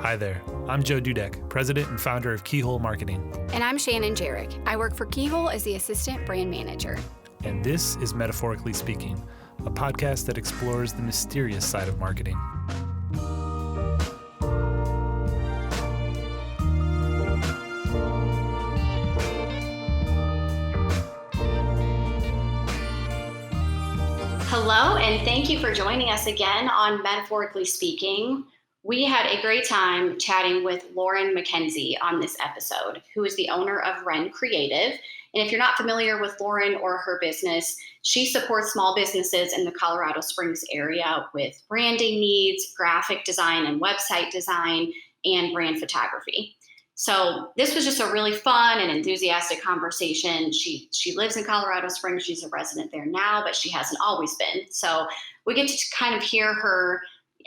Hi there. I'm Joe Dudek, president and founder of Keyhole Marketing. And I'm Shannon Jarek. I work for Keyhole as the assistant brand manager. And this is Metaphorically Speaking, a podcast that explores the mysterious side of marketing. Hello, and thank you for joining us again on Metaphorically Speaking. We had a great time chatting with Lauren McKenzie on this episode, who is the owner of REN Creative. And if you're not familiar with Lauren or her business, she supports small businesses in the Colorado Springs area with branding needs, graphic design and website design, and brand photography. So this was just a really fun and enthusiastic conversation. She lives in Colorado Springs. She's a resident there now, but she hasn't always been. So we get to kind of hear her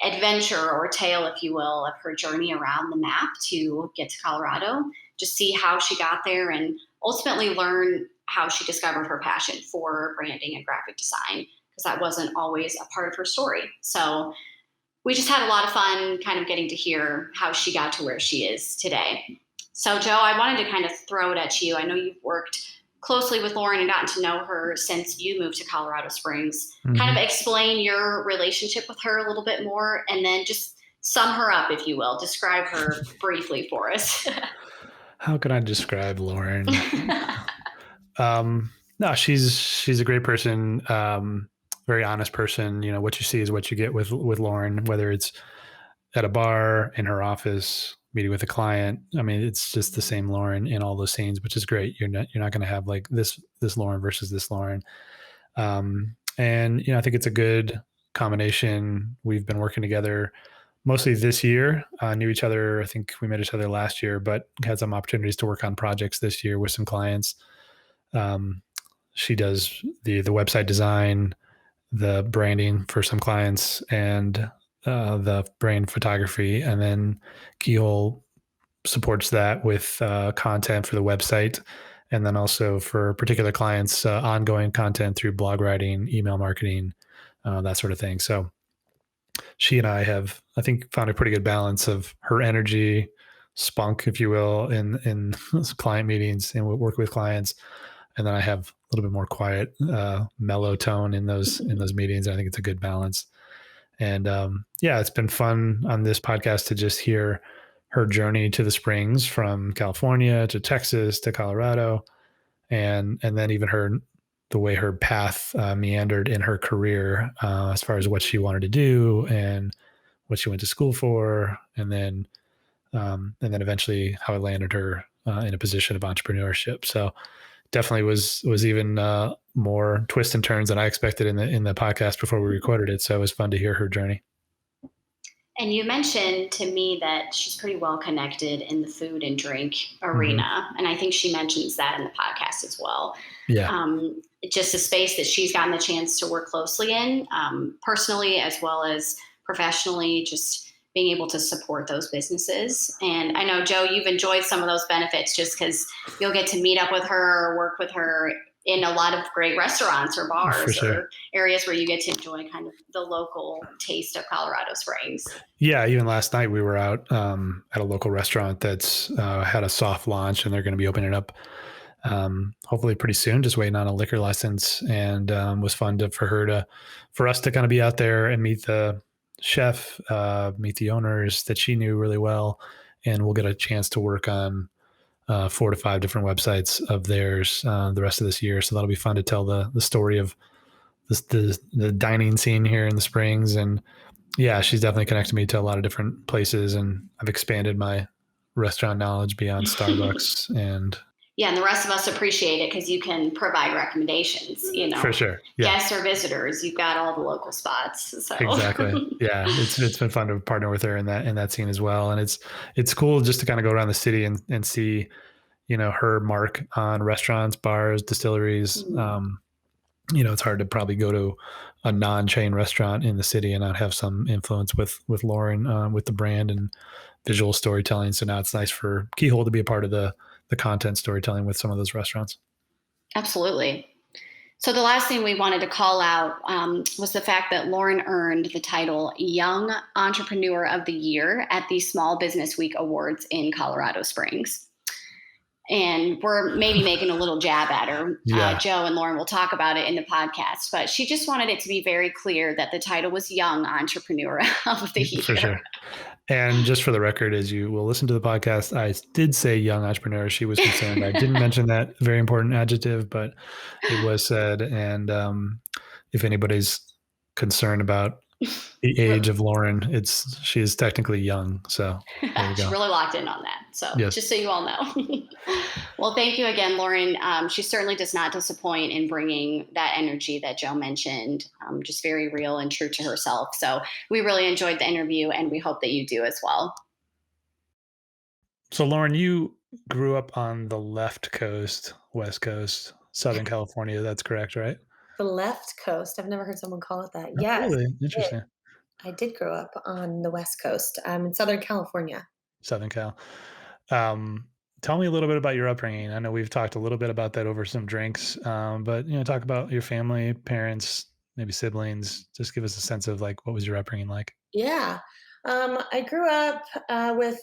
adventure or tale, if you will, of her journey around the map to get to Colorado, just see how she got there and ultimately learn how she discovered her passion for branding and graphic design, because that wasn't always a part of her story. So we just had a lot of fun kind of getting to hear how she got to where she is today. So Joe, I wanted to kind of throw it at you. I know you've worked closely with Lauren and gotten to know her since you moved to Colorado Springs. Mm-hmm. Kind of explain your relationship with her a little bit more, and then just sum her up, if you will. Describe her briefly for us. How can I describe Lauren? No, she's a great person. Very honest person. You know, what you see is what you get with Lauren, whether it's at a bar, in her office, meeting with a client. I mean, it's just the same Lauren in all those scenes, which is great. You're not going to have like this Lauren versus this Lauren. And you know, I think it's a good combination. We've been working together mostly this year. Knew each other. I think we met each other last year, but had some opportunities to work on projects this year with some clients. She does the website design, the branding for some clients, and the brand photography, and then Keyhole supports that with content for the website, and then also for particular clients, ongoing content through blog writing, email marketing, that sort of thing. So she and I have, I think, found a pretty good balance of her energy, spunk, if you will, in client meetings and work with clients, and then I have a little bit more quiet, mellow tone in those meetings. I think it's a good balance. And yeah, it's been fun on this podcast to just hear her journey to the Springs from California to Texas to Colorado, and then even the way her path meandered in her career as far as what she wanted to do and what she went to school for, and then eventually how it landed her in a position of entrepreneurship. So definitely was even more twists and turns than I expected in the podcast before we recorded it. So it was fun to hear her journey. And you mentioned to me that she's pretty well connected in the food and drink arena. Mm-hmm. And I think she mentions that in the podcast as well. Yeah. Just a space that she's gotten the chance to work closely in, personally as well as professionally, just being able to support those businesses. And I know, Joe, you've enjoyed some of those benefits just because you'll get to meet up with her or work with her in a lot of great restaurants or bars or areas where you get to enjoy kind of the local taste of Colorado Springs. Yeah, even last night we were out at a local restaurant that's had a soft launch, and they're going to be opening up hopefully pretty soon, just waiting on a liquor license. And was fun for us to kind of be out there and meet the chef, meet the owners that she knew really well, and we'll get a chance to work on 4 to 5 different websites of theirs the rest of this year. So that'll be fun to tell the story of the dining scene here in the Springs. And yeah, she's definitely connected me to a lot of different places, and I've expanded my restaurant knowledge beyond Starbucks. And yeah, and the rest of us appreciate it because you can provide recommendations, you know. For sure. Yeah. Guests or visitors, you've got all the local spots. So. Exactly. Yeah. It's been fun to partner with her in that scene as well. And it's cool just to kind of go around the city and see, you know, her mark on restaurants, bars, distilleries. Mm-hmm. You know, it's hard to probably go to a non-chain restaurant in the city and not have some influence with Lauren, with the brand and visual storytelling. So now it's nice for Keyhole to be a part of the content storytelling with some of those restaurants. Absolutely. So the last thing we wanted to call out was the fact that Lauren earned the title Young Entrepreneur of the Year at the Small Business Week Awards in Colorado Springs. And we're maybe making a little jab at her. Yeah, Joe and Lauren will talk about it in the podcast, but she just wanted it to be very clear that the title was Young Entrepreneur of the for Year. sure. And just for the record, as you will listen to the podcast, I did say young entrepreneur. She was concerned. I didn't mention that very important adjective, but it was said. And if anybody's concerned about the age of Lauren, she is technically young. So there you She go. really locked in on that. So Yes. just so you all know. Well, thank you again, Lauren. She certainly does not disappoint in bringing that energy that Joe mentioned, just very real and true to herself. So we really enjoyed the interview and we hope that you do as well. So Lauren, you grew up on the left coast, West Coast, Southern California. That's correct, right? The left coast. I've never heard someone call it that. Oh, Yes, really? I did. Interesting. I did grow up on the West Coast, in Southern California. Southern Cal. Um, Tell me a little bit about your upbringing. I know we've talked a little bit about that over some drinks, but talk about your family, parents, maybe siblings. Just give us a sense of like what was your upbringing like? Yeah. I grew up with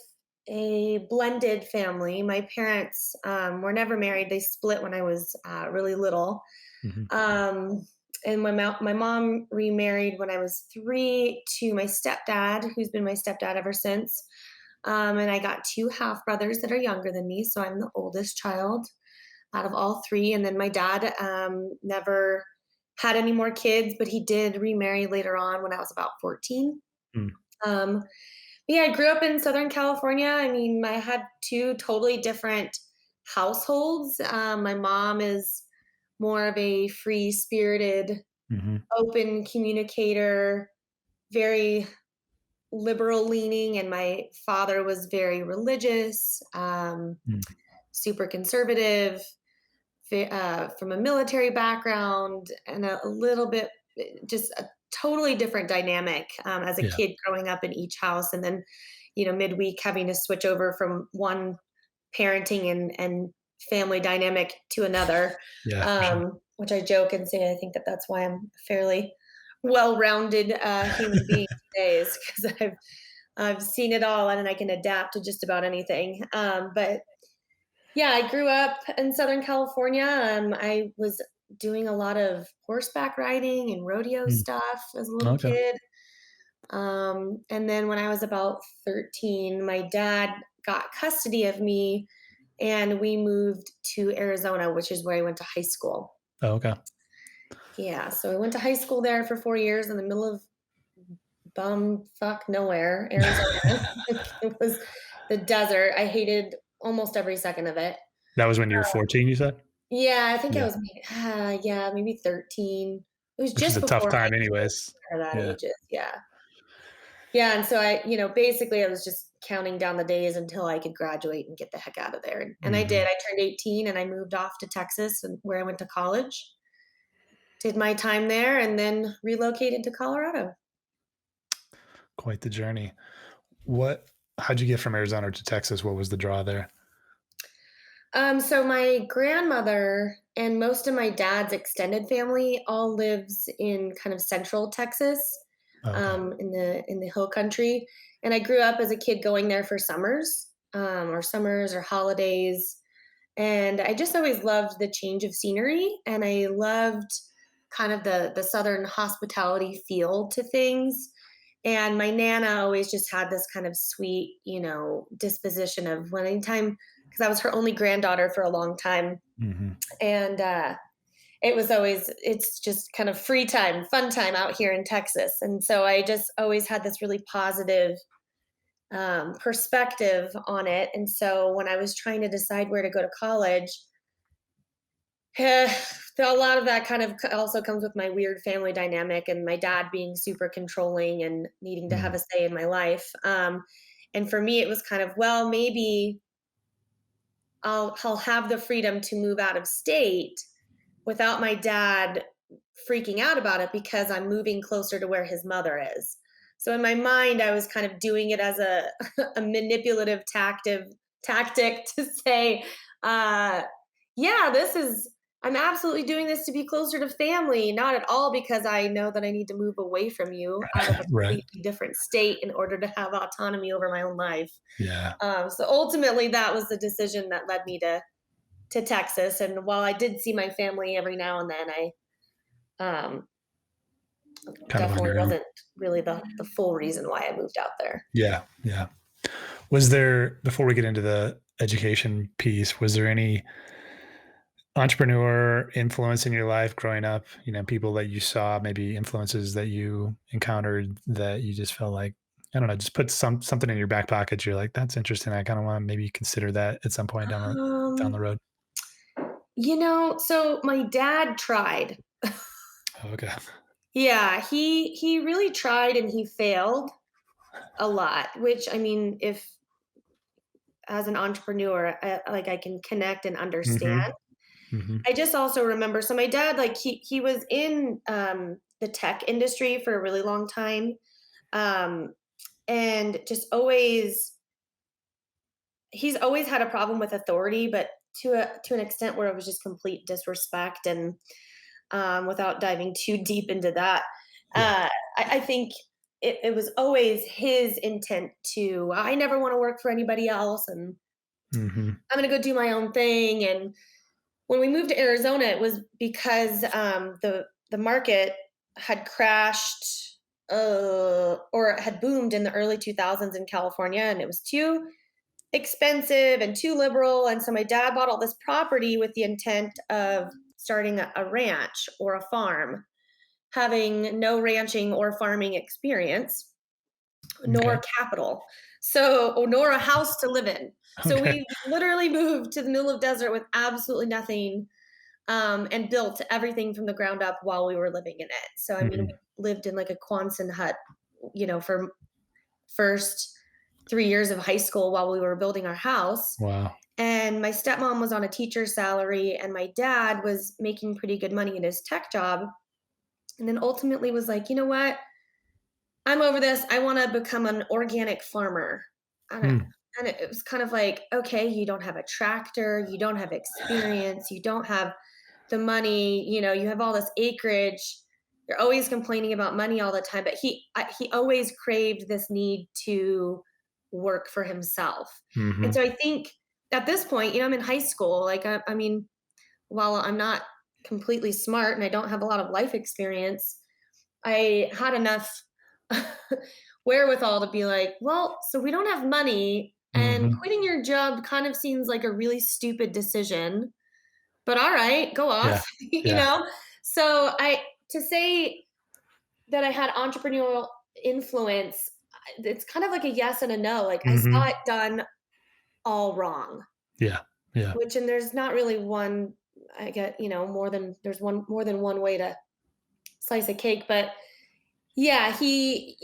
a blended family. My parents were never married. They split when I was really little. Hmm. Um, and my mom remarried when I was 3 to my stepdad, who's been my stepdad ever since. And I got 2 half brothers that are younger than me, so I'm the oldest child out of all 3. And then my dad never had any more kids, but he did remarry later on when I was about 14. Mm. Um, but yeah, I grew up in Southern California. I mean, I had 2 totally different households. My mom is more of a free-spirited, Hmm. open communicator, very liberal leaning, and my father was very religious, Mm. super conservative, from a military background, and a little bit just a totally different dynamic as a Yeah. kid growing up in each house, and then midweek having to switch over from one parenting and family dynamic to another, Yeah, for sure. which I joke and say I think that's why I'm a fairly well-rounded human being today, is because I've seen it all and I can adapt to just about anything. But yeah, I grew up in Southern California. I was doing a lot of horseback riding and rodeo Mm. stuff as a little Okay. kid. And then when I was about 13, my dad got custody of me and we moved to Arizona, which is where I went to high school. Oh, okay. Yeah, so I went to high school there for 4 years in the middle of bumfuck nowhere, Arizona. It was the desert. I hated almost every second of it. That was when you were 14, you said? Yeah, I think I Yeah. was yeah, maybe 13. It was Which is just a tough before high time school anyways. for that Yeah. ages, yeah. Yeah, and so basically I was just counting down the days until I could graduate and get the heck out of there, and I did. Mhm. I turned 18 and I moved off to Texas, and where I went to college, did my time there, and then relocated to Colorado. Quite the journey. What How'd you get from Arizona to Texas? What was the draw there? So my grandmother and most of my dad's extended family all lives in kind of central Texas, Oh, okay. in the hill country. And I grew up as a kid going there for summers or holidays. And I just always loved the change of scenery, and I loved kind of the southern hospitality feel to things. And my nana always just had this kind of sweet, disposition of when anytime, because I was her only granddaughter for a long time, Mhm. and it's just kind of free time, fun time out here in Texas. And so I just always had this really positive perspective on it. And so when I was trying to decide where to go to college, a lot of that kind of also comes with my weird family dynamic and my dad being super controlling and needing to have Mm. a say in my life. And for me, it was kind of, well, maybe I'll have the freedom to move out of state without my dad freaking out about it because I'm moving closer to where his mother is. So in my mind, I was kind of doing it as a, a manipulative tactic to say, yeah, this is I'm absolutely doing this to be closer to family, not at all because I know that I need to move away from you out of a Right. completely different state in order to have autonomy over my own life. Yeah. So ultimately, that was the decision that led me to Texas. And while I did see my family every now and then, I um, Kind of on definitely your own. wasn't really the full reason why I moved out there. Yeah. Yeah. Was there, before we get into the education piece, was there any entrepreneur influence in your life growing up? People that you saw, maybe influences that you encountered that you just felt like, I don't know, just put something in your back pocket. You're like, that's interesting. I kind of want to maybe consider that at some point down the Um, road. so my dad tried. Oh, okay. Yeah, he really tried and he failed a lot, which I mean, if as an entrepreneur, like I can connect and understand. Hmm. Hmm. I just also remember, so my dad, like he was in the tech industry for a really long time, um, and just always he's always had a problem with authority, but to an extent where it was just complete disrespect. And without diving too deep into that, Yeah. uh, I think it was always his intent to, I never want to work for anybody else, and Hmm. I'm going to go do my own thing. And when we moved to Arizona, it was because the market had crashed or it had boomed in the early 2000s in California, and it was too expensive and too liberal. And so my dad bought all this property with the intent of starting a ranch or a farm, having no ranching or farming experience, Okay. nor capital. So, or nor a house to live in. So Okay. we literally moved to the middle of desert with absolutely nothing, and built everything from the ground up while we were living in it. So, I mean, Mhm. we lived in like a Quonset hut, for first 3 years of high school while we were building our house. Wow. And my stepmom was on a teacher's salary, and my dad was making pretty good money in his tech job. And then ultimately was like, you know what? I'm over this. I want to become an organic farmer. And, I, Hmm. and it was kind of like, okay, you don't have a tractor, you don't have experience, you don't have the money, you have all this acreage. You're always complaining about money all the time, but he always craved this need to work for himself. And Mhm. so I think at this point, I'm in high school. Like I mean, while I'm not completely smart and I don't have a lot of life experience, I had enough wherewithal to be like, well, so we don't have money, and Mhm. quitting your job kind of seems like a really stupid decision, but all right, go Yeah. off, Yeah. So to say that I had entrepreneurial influence, it's kind of like a yes and a no. Like I saw Mhm. it done all wrong, Yeah. Yeah. which, and there's not really one, I get, more than one way to slice a cake, but yeah, he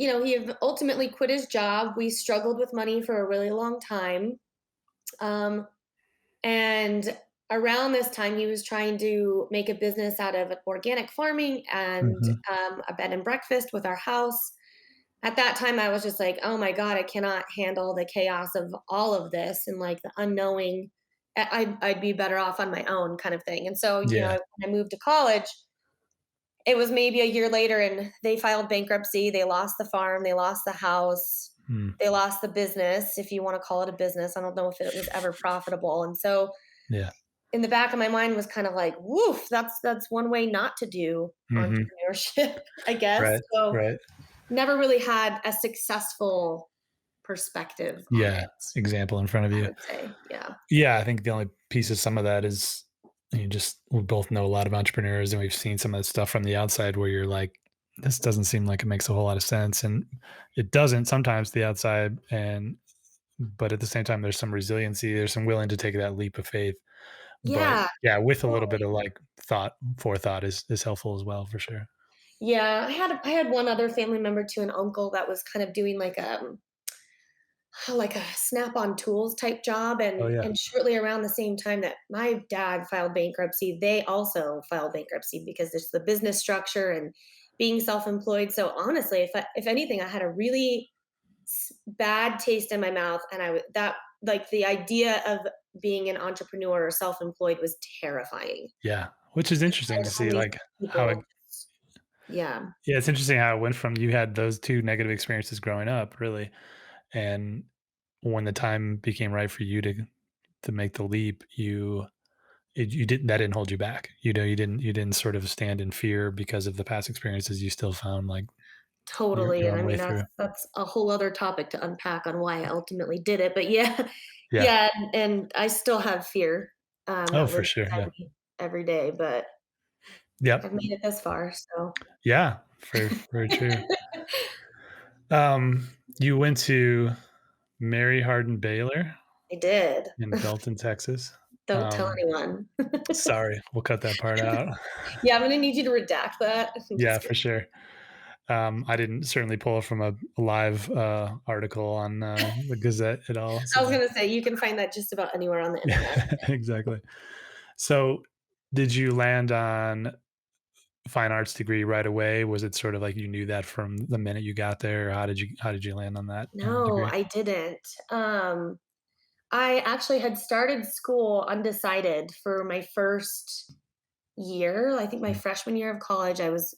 ultimately quit his job. We struggled with money for a really long time. Um, and around this time, he was trying to make a business out of organic farming and Mhm. a bed and breakfast with our house. At that time, I was just like, oh my God, I cannot handle the chaos of all of this and like the unknowing. I'd be better off on my own kind of thing. And so, Yeah. when I moved to college, it was maybe a year later and they filed bankruptcy. They lost the farm, they lost the house, Mm. they lost the business, if you want to call it a business. I don't know if it was ever profitable. And so Yeah. in the back of my mind was kind of like, woof, that's one way not to do Mhm. entrepreneurship, I guess. Right. So Right. never really had a successful perspective on Yeah. it, Example in front of I you. would say. Yeah. Yeah, I think the only piece of some of that is we both know a lot of entrepreneurs and we've seen some of the stuff from the outside where you're like, this doesn't seem like it makes a whole lot of sense. And it doesn't sometimes the outside. But at the same time, there's some resiliency. There's some willing to take that leap of faith. But Yeah. yeah, with a little bit Totally. of like forethought is helpful as well for sure. Yeah. I had one other family member too, an uncle that was kind of doing like a snap-on tools type job, Oh and yeah. and shortly around the same time that my dad filed bankruptcy, they also filed bankruptcy because it's the business structure and being self-employed. So honestly, if anything, I had a really bad taste in my mouth, and that, like, the idea of being an entrepreneur or self-employed was terrifying. Yeah. which is interesting There's to so see, many like, how it people. Yeah, yeah, it's interesting how it went from you had those 2 negative experiences growing up, really, and when the time became right for you to make the leap, you didn't that didn't hold you back. You didn't sort of stand in fear because of the past experiences, you still found, like, totally, your and own I way mean, through. that's a whole other topic to unpack on why I ultimately did it, but yeah, Yeah. yeah, and I still have fear, Oh, that for lives sure, yeah. inside me every day, but Yep. I've made it this far, so. Yeah, very true. You went to Mary Hardin Baylor I did. in Belton, Texas. Don't tell Um, anyone. Sorry, we'll cut that part out. Yeah, I'm gonna need you to redact that. I'm Yeah, just for kidding. sure. I didn't certainly pull from a live, article on, the Gazette at all, I was so gonna say, you can find that just about anywhere on the internet. exactly. So, did you land on fine arts degree right away? Was it sort of like you knew that from the minute you got there? Or how did you land on that, No, degree? I didn't. I actually had started school undecided for my first year. I think my Mm, freshman year of college, I was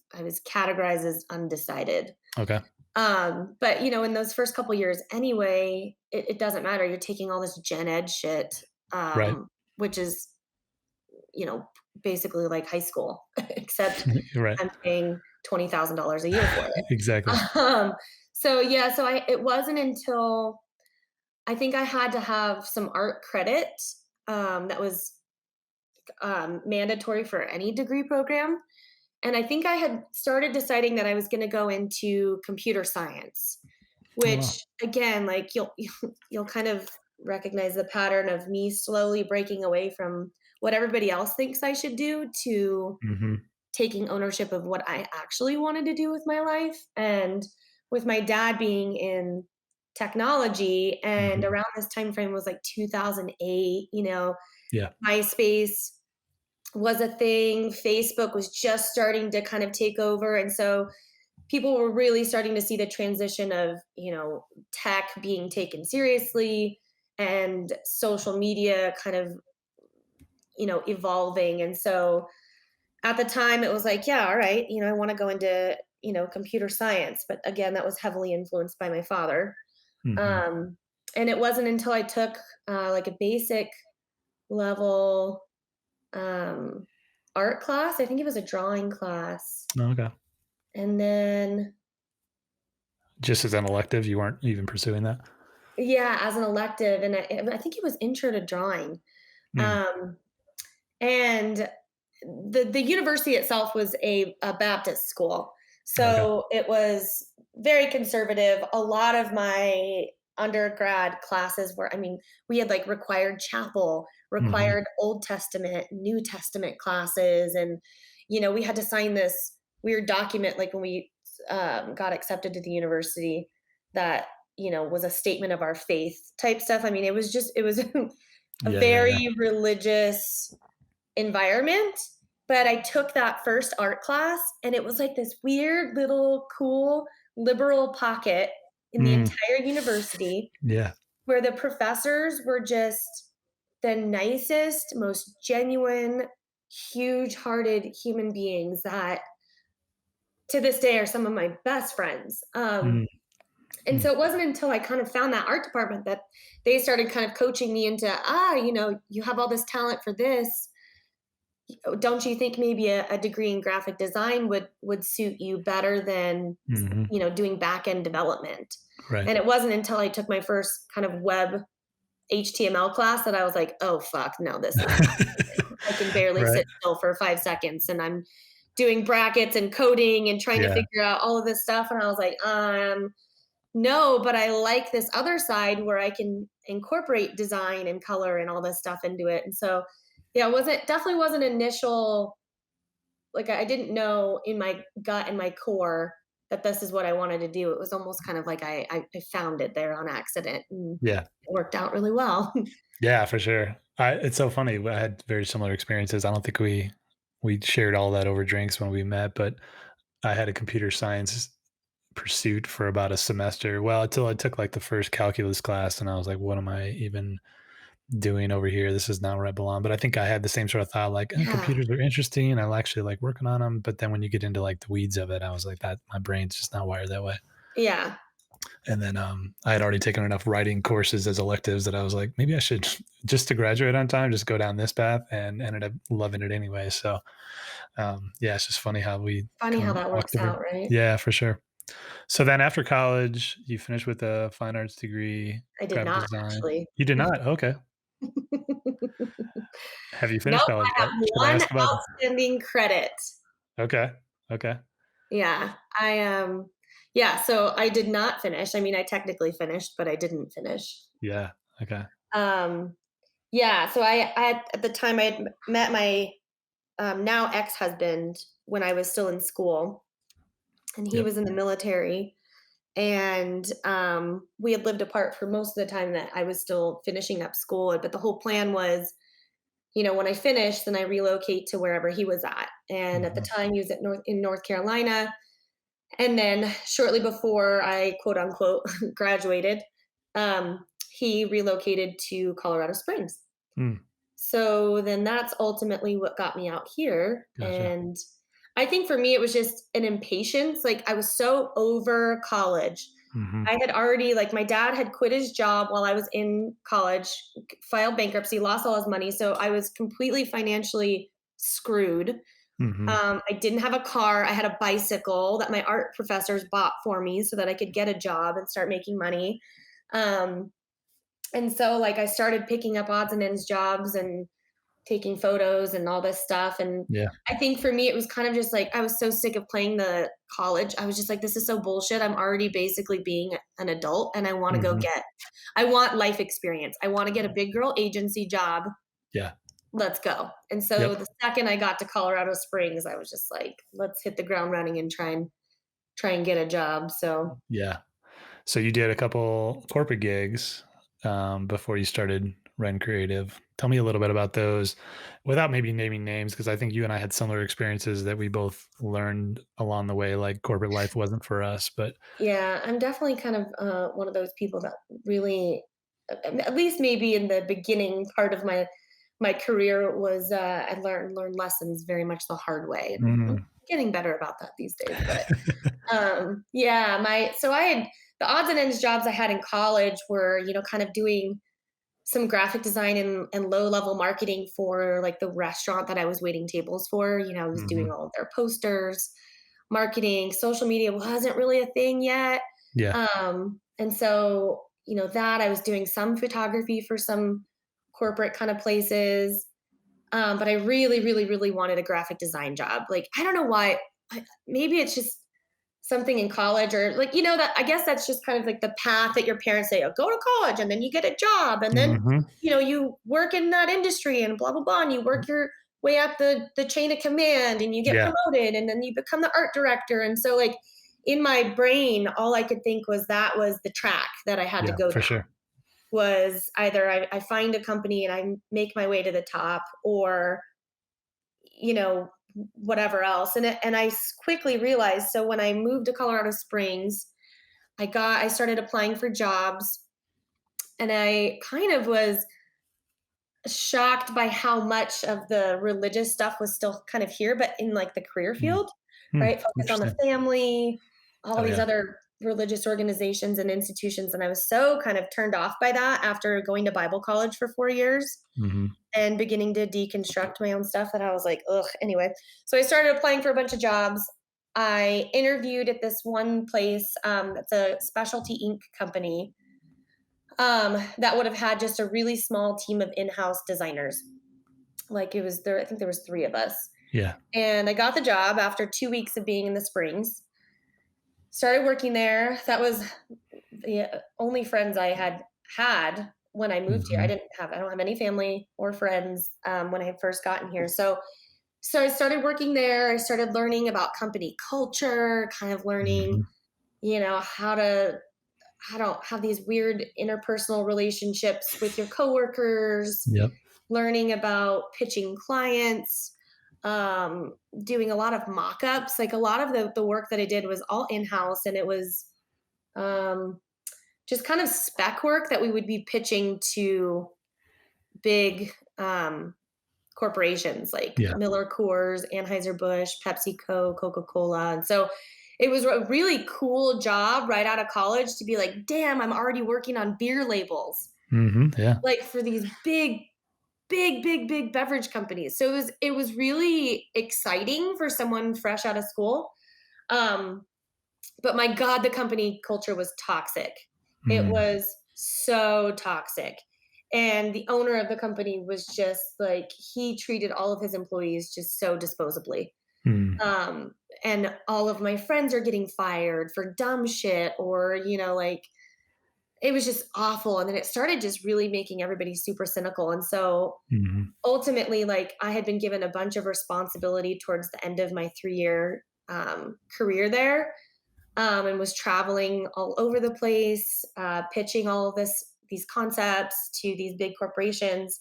categorized as undecided. okay. But in those first couple years anyway, it doesn't matter. You're taking all this gen ed shit, Right. which is, you know, basically like high school, except Right. I'm paying $20,000 a year for it. Exactly. So yeah, so it wasn't until I think I had to have some art credit, that was, mandatory for any degree program, and I think I had started deciding that I was gonna go into computer science, Oh, wow. which again, like, you'll kind of recognize the pattern of me slowly breaking away from what everybody else thinks I should do to Mhm. taking ownership of what I actually wanted to do with my life. And with my dad being in technology, and Mhm. around this time frame was like 2008, Yeah. MySpace was a thing, Facebook was just starting to kind of take over. And so people were really starting to see the transition of, tech being taken seriously and social media kind of, evolving. And so at the time it was like, yeah, all right, I want to go into, computer science, but again, that was heavily influenced by my father. Mhm. um, and it wasn't until I took like a basic level um, art class. I think it was a drawing class, Okay. and then Just as an elective, you weren't even pursuing that? yeah, as an elective, and I think it was intro to drawing. Mm, um, and the university itself was a Baptist school, okay. so it was very conservative. A lot of my undergrad classes were, I mean, we had like required chapel, Mhm. required Old Testament, New Testament classes, and we had to sign this weird document like when we got accepted to the university that was a statement of our faith type stuff. I mean, it was a Yeah, yeah, yeah. very religious environment. But I took that first art class, and it was like this weird little cool liberal pocket in the Mm, entire university yeah. where the professors were just the nicest, most genuine, huge hearted human beings that to this day are some of my best friends. Mm, And mm. so it wasn't until I kind of found that art department that they started kind of coaching me into, you have all this talent for this. Don't you think maybe a degree in graphic design would suit you better than Mhm. doing back end development? Right. And it wasn't until I took my first kind of web HTML class that I was like, oh fuck, no, this is not happening. I can barely Right. sit still for 5 seconds, and I'm doing brackets and coding and trying to Yeah. figure out all of this stuff. And I was like, no, but I like this other side where I can incorporate design and color and all this stuff into it. And so, yeah, it wasn't definitely wasn't initial, like I didn't know in my gut and my core that this is what I wanted to do. It was almost kind of like I found it there on accident, and Yeah. it worked out really well. Yeah, for sure. It's so funny. I had very similar experiences. I don't think we shared all that over drinks when we met, but I had a computer science pursuit for about a semester. Well, until I took like the first calculus class, and I was like, "What am I even doing over here? This is not where I belong. But I think I had the same sort of thought, like, Yeah. computers are interesting. I'll actually like working on them. But then when you get into like the weeds of it, I was like, that my brain's just not wired that way. Yeah. And then I had already taken enough writing courses as electives that I was like, maybe I should just to graduate on time, just go down this path, and ended up loving it anyway. So yeah, it's just funny how we Funny kind how of that walk works different. out, right? Yeah, for sure. So then after college, you finished with a fine arts degree, I did graphic not design. actually. You did not? Okay. Have you Nope, finished college I yet? have Should I one ask about outstanding credit. Okay. Okay. Yeah, yeah, so I did not finish. I mean, I technically finished, but I didn't finish. Yeah. Okay. Um, yeah, so I had at the time I had met my, now ex-husband when I was still in school, and he Yep. was in the military, and, we had lived apart for most of the time that I was still finishing up school, but the whole plan was, when I finished, then I relocate to wherever he was at, and at the Mhm. time, he was at North Carolina. And then shortly before I quote unquote graduated, he relocated to Colorado Springs. Mm, So then that's ultimately what got me out here. gotcha. And I think for me, it was just an impatience. Like I was so over college. Mhm. I had already, like, my dad had quit his job while I was in college, filed bankruptcy, lost all his money. So I was completely financially screwed. Mhm. I didn't have a car. I had a bicycle that my art professors bought for me so that I could get a job and start making money. Um, and so, like, I started picking up odds and ends jobs and taking photos and all this stuff. And Yeah. I think for me, it was kind of just like I was so sick of playing the college. I was just like, this is so bullshit. I'm already basically being an adult and I want to Mhm. I want life experience. I want to get a big girl agency job. Yeah. Let's go. And so Yep. the second I got to Colorado Springs, I was just like, let's hit the ground running and try and get a job. So Yeah. So you did a couple corporate gigs before you started REN Creative. Tell me a little bit about those without maybe naming names, because I think you and I had similar experiences that we both learned along the way, like corporate life wasn't for us. But yeah, I'm definitely kind of one of those people that really, at least maybe in the beginning part of my career was I learned lessons very much the hard way, and I'm mm. getting better about that these days. But yeah, my so I had the odds and ends jobs I had in college were kind of doing some graphic design and low level marketing for like the restaurant that I was waiting tables for. I was doing Mhm. all of their posters, marketing, social media wasn't really a thing yet. Yeah. And so, that I was doing some photography for some corporate kind of places. But I really, really, really wanted a graphic design job. Like, I don't know why. Maybe it's just something in college or like that I guess that's just kind of like the path that your parents say, oh, go to college and then you get a job and then Mhm. you work in that industry and blah blah blah and you work your way up the chain of command and you get Yeah. promoted and then you become the art director. And so, like, in my brain all I could think was that was the track that I had to Yeah, go for down, sure. was either I find a company and I make my way to the top, or you know, whatever else. And I quickly realized, so when I moved to Colorado Springs, I started applying for jobs, and I kind of was shocked by how much of the religious stuff was still kind of here, but in like the career Mm. field, Hmm. right? Focus on the Interesting. family, all Oh these yeah. other religious organizations and institutions. And I was so kind of turned off by that after going to Bible college for 4 years Mhm. and beginning to deconstruct my own stuff, that I was like, ugh. Anyway, so I started applying for a bunch of jobs. I interviewed at this one place that's a specialty ink company that would have had just a really small team of in-house designers. Like it was there, I think there was three of us. Yeah. And I got the job after 2 weeks of being in the Springs. Started working there. That was the only friends I had when I moved here. Mhm. I don't have any family or friends when I had first gotten here. So I started working there. I started learning about company culture, kind of learning, Mhm. how to have these weird interpersonal relationships with your coworkers, Yep. learning about pitching clients, doing a lot of mock-ups. Like a lot of the work that I did was all in-house, and it was um, just kind of spec work that we would be pitching to big corporations like Yeah. Miller Coors, Anheuser-Busch, PepsiCo, Coca-Cola. And so it was a really cool job right out of college to be like, damn, I'm already working on beer labels, Yeah. like for these big beverage companies. So it was really exciting for someone fresh out of school. Um, but my God, the company culture was toxic. It Mm, was so toxic. And the owner of the company was just like, he treated all of his employees just so disposably. mm, Um, and all of my friends are getting fired for dumb shit, or, like, it was just awful. And then it started just really making everybody super cynical. And so mhm, ultimately, like, I had been given a bunch of responsibility towards the end of my 3-year career there, and was traveling all over the place, pitching all of these concepts to these big corporations.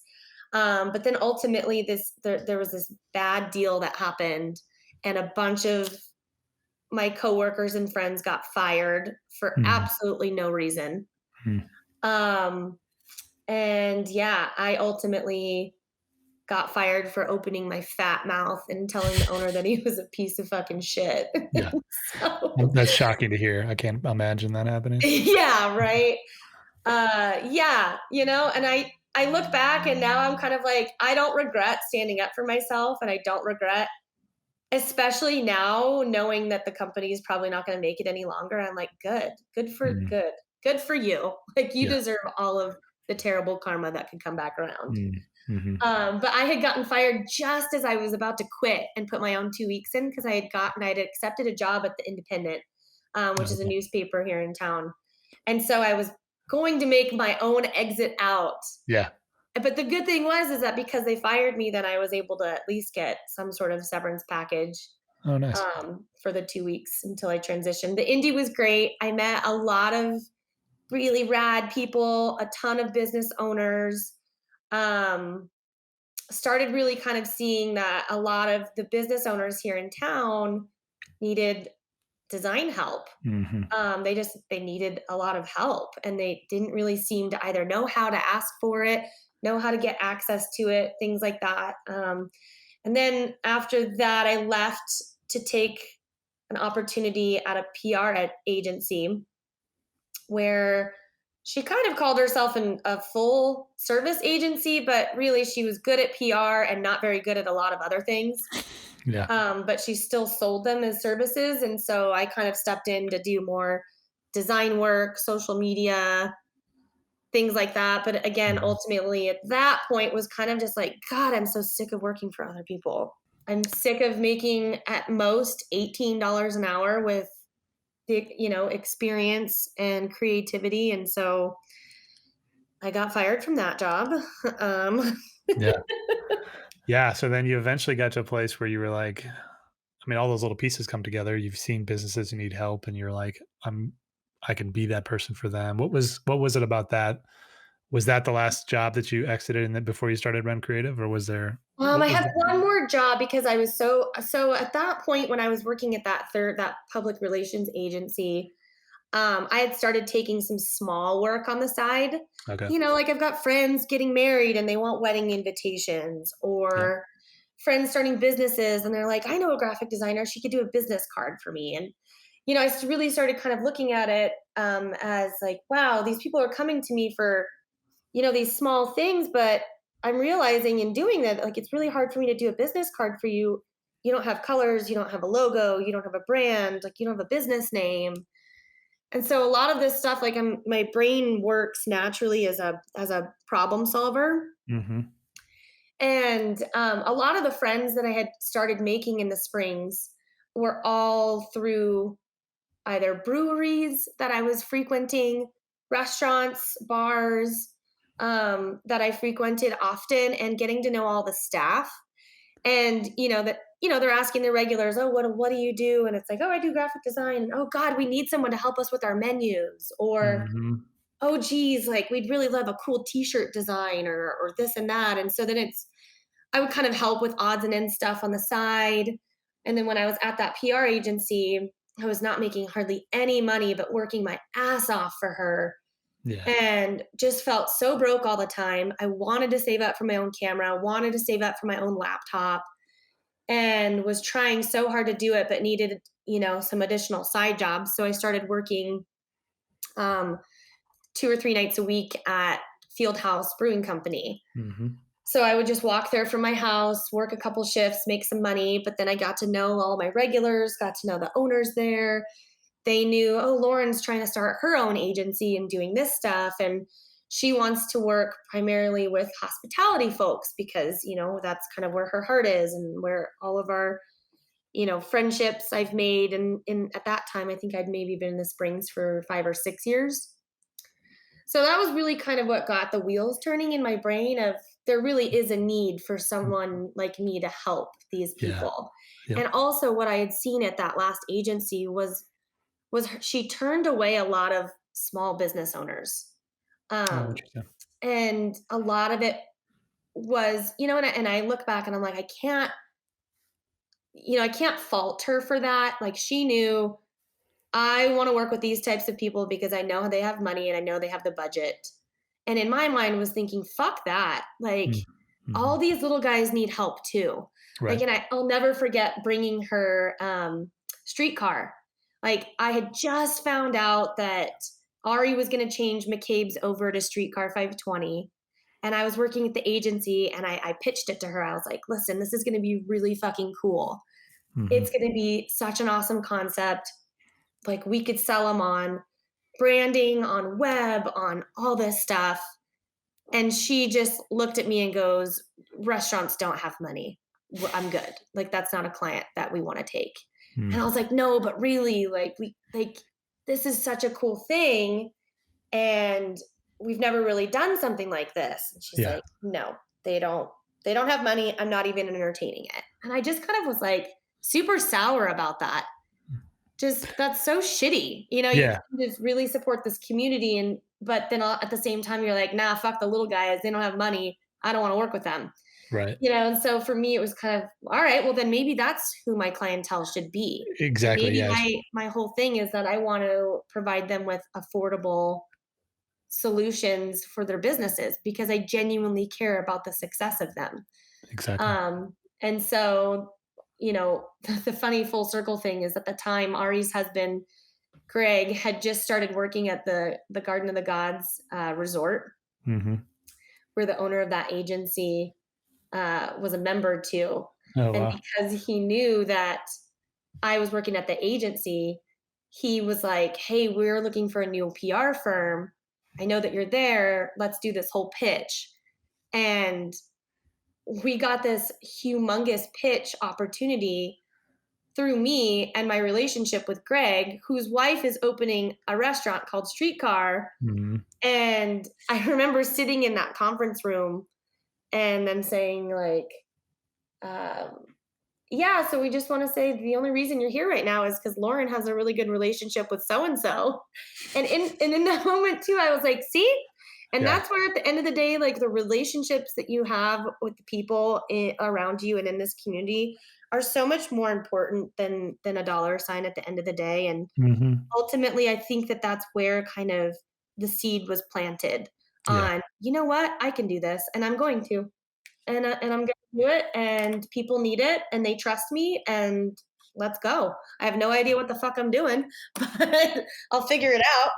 But then ultimately, there was this bad deal that happened, and a bunch of my coworkers and friends got fired for mhm, absolutely no reason. mhm. Um, and yeah, I ultimately got fired for opening my fat mouth and telling the owner that he was a piece of fucking shit. Yeah. So That's shocking to hear. I can't imagine that happening. yeah, right. Yeah, and I look back and now I'm kind of like, I don't regret standing up for myself, and I don't regret, especially now knowing that the company is probably not going to make it any longer. I'm like, Mm, good for you. Like, you yeah. deserve all of the terrible karma that could come back around. Mm, mhm. But I had gotten fired just as I was about to quit and put my own 2 weeks in, because I had accepted a job at the Independent, which is a Okay. newspaper here in town. And so I was going to make my own exit out. Yeah. But the good thing was is that because they fired me, then I was able to at least get some sort of severance package Oh, nice. for the 2 weeks until I transitioned. The indie was great. I met a lot of really rad people, a ton of business owners. Um, Started really kind of seeing that a lot of the business owners here in town needed design help. Mhm. They needed a lot of help, and they didn't really seem to either know how to ask for it, know how to get access to it, things like that. And then after that, I left to take an opportunity at a agency where she kind of called herself a full service agency, but really she was good at PR and not very good at a lot of other things. Yeah. But she still sold them as services. And so I kind of stepped in to do more design work, social media, things like that. But again, Mhm. ultimately at that point was kind of just like, God, I'm so sick of working for other people. I'm sick of making at most $18 an hour with the, experience and creativity. And so I got fired from that job. um, Yeah. Yeah, so then you eventually got to a place where you were like, I mean, all those little pieces come together. You've seen businesses who need help and you're like, I can be that person for them. What was it about that? Was that the last job that you exited and then before you started REN Creative, or was there I what was had that? one more job because I was so at that point when I was working at that public relations agency. I had started taking some small work on the side. Okay. Like, I've got friends getting married and they want wedding invitations, Yeah. or friends starting businesses and they're like, I know a graphic designer, she could do a business card for me. And really started kind of looking at it as like, wow, these people are coming to me for these small things, but I'm realizing in doing that, like, it's really hard for me to do a business card for you. You don't have colors, you don't have a logo, you don't have a brand, like, you don't have a business name. And so a lot of this stuff, like, my brain works naturally as a problem solver. Mhm. And a lot of the friends that I had started making in the Springs were all through either breweries that I was frequenting, restaurants, bars that I frequented often, and getting to know all the staff. And they're asking the regulars, oh, what do you do? And it's like, oh, I do graphic design. And oh God, we need someone to help us with our menus. Or Mhm. oh geez, like, we'd really love a cool t-shirt design, or this and that. And so then I would kind of help with odds and ends stuff on the side. And then when I was at that PR agency, I was not making hardly any money, but working my ass off for her. Yeah. and just felt so broke all the time. I wanted to save up for my own camera, wanted to save up for my own laptop, and was trying so hard to do it, but needed, some additional side jobs. So I started working um, 2 or 3 nights a week at Fieldhouse Brewing Company. Hmm. So I would just walk there from my house, work a couple shifts, make some money. But then I got to know all my regulars, got to know the owners there. They knew, oh, Lauren's trying to start her own agency and doing this stuff. And she wants to work primarily with hospitality folks because, that's kind of where her heart is and where all of our, friendships I've made. And at that time, I think I'd maybe been in the Springs for 5 or 6 years. So that was really kind of what got the wheels turning in my brain of there really is a need for someone like me to help these Yeah. people. Yep. And also what I had seen at that last agency she turned away a lot of small business owners. Oh, Um, interesting. and a lot of it was, and I look back and I'm like, I can't fault her for that. Like she knew I want to work with these types of people because I know they have money and I know they have the budget. And in my mind was thinking, fuck that. Like Mm-hmm. all these little guys need help too. Like, Right. and I'll never forget bringing her streetcar. Like I had just found out that Ari was going to change McCabe's over to streetcar 520. And I was working at the agency and I pitched it to her. I was like, listen, this is going to be really fucking cool. Mm-hmm. It's going to be such an awesome concept. Like we could sell them on branding, on web, on all this stuff. And she just looked at me and goes, restaurants don't have money. I'm good. Like that's not a client that we want to take. And I was like, no, but really, this is such a cool thing. And we've never really done something like this. And she's Yeah. like, no, they don't have money. I'm not even entertaining it. And I just kind of was like super sour about that. Just that's so shitty. You Yeah. just really support this community but then at the same time you're like, nah, fuck the little guys. They don't have money. I don't want to work with them. Right. And so for me it was kind of, all right, well then maybe that's who my clientele should be. Exactly. Maybe Yes. my whole thing is that I want to provide them with affordable solutions for their businesses because I genuinely care about the success of them. Exactly. And so, the funny full circle thing is at the time, Ari's husband, Greg, had just started working at the Garden of the Gods resort, Mm-hmm. where the owner of that agency was a member too. Oh, And wow. because he knew that I was working at the agency, he was like, hey, we're looking for a new PR firm. I know that you're there. Let's do this whole pitch. And we got this humongous pitch opportunity through me and my relationship with Greg, whose wife is opening a restaurant called Streetcar. Mm-hmm. And I remember sitting in that conference room and then saying like, yeah, so we just want to say the only reason you're here right now is because Lauren has a really good relationship with so-and-so. And in that moment too, I was like, see? And Yeah. that's where at the end of the day, like the relationships that you have with the people around you and in this community are so much more important than a dollar sign at the end of the day. And Mm-hmm. ultimately, I think that that's where kind of the seed was planted Yeah. on, you know what, I can do this and I'm going to. And I'm going to do it and people need it and they trust me and let's go. I have no idea what the fuck I'm doing, but I'll figure it out.